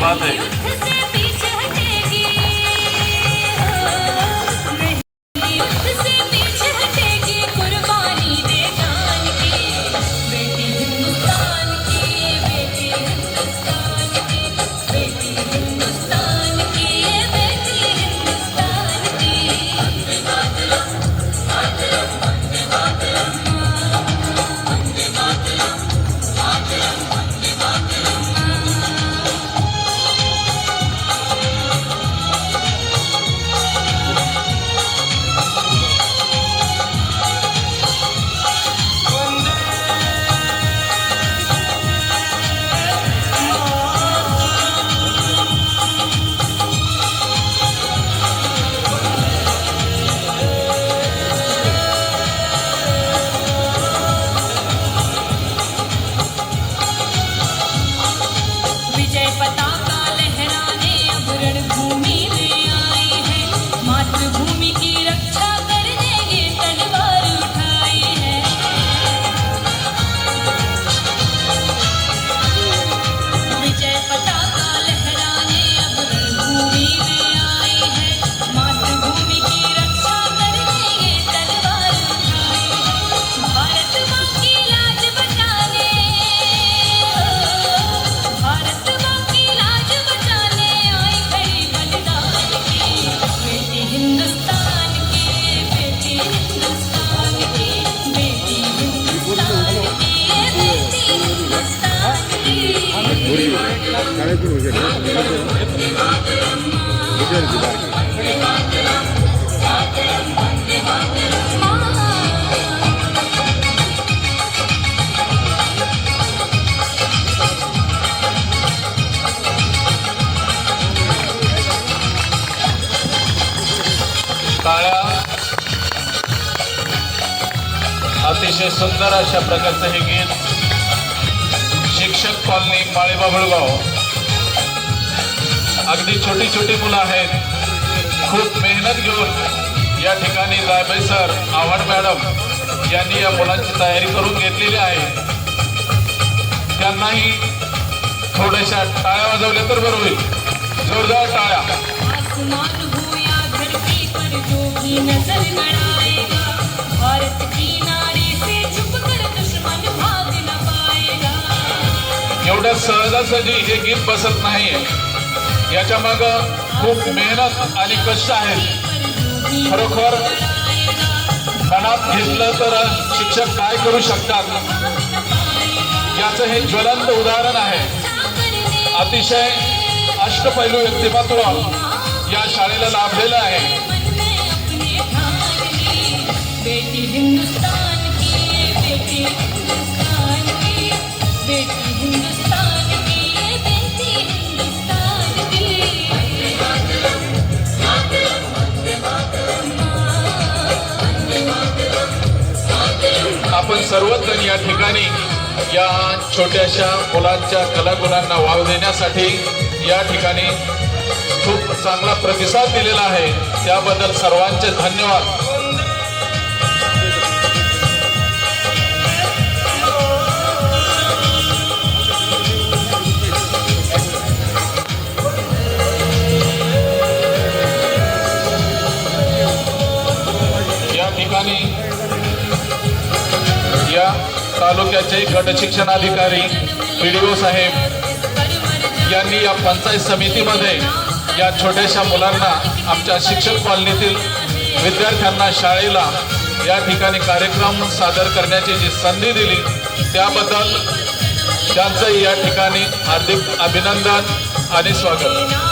बात है। अतिशय सुंदर अशा प्रकारचं हे गीत शिक्षक कॉलनी माळेबाबळगाव, अगदी छोटी छोटी मुलं आहेत, खूप मेहनत घेऊन या ठिकाणी जायबे सर, आव्हाड मॅडम यांनी या मुलांची तयारी करून घेतलेली आहे। त्यांनाही थोड्याशा टाळ्या वाजवल्या तर बरं होईल, जोरदार टाळ्या। एवढ्या सहजासहजी हे गीत बसत नाहीये, याच्या माग खूप मेहनत आणि कष्ट आहेत। खरोखर मनात घेतलं तर शिक्षक काय करू शकतात याचं हे ज्वलंत उदाहरण आहे। अतिशय अष्टपैलू व्यक्तिमत्व या शाळेला लाभलेलं आहे। बेटी हिंदुस्तान की, बेटी हिंदुस्तान की, बेटी हिंदुस्तान की, बेटी हिंदुस्तान की। आपण सर्वजण या ठिकाणी या छोट्याशा मुलांच्या कलागुणांना वाव देण्यासाठी या ठिकाणी खूप चांगला प्रतिसाद दिलेला आहे, त्याबद्दल सर्वांचे धन्यवाद। या तालुक्याचे गट शिक्षणाधिकारी PDO साहेब यांनी या पंचायत समितीमध्ये या छोट्याशा मुलांना, आमच्या शिक्षक कॉलनीतील विद्यार्थ्यांना शाळेला या ठिकाणी कार्यक्रम सादर करण्याची जी संधी दिली त्याबद्दल त्यांचं या ठिकाणी हार्दिक अभिनंदन आणि स्वागत।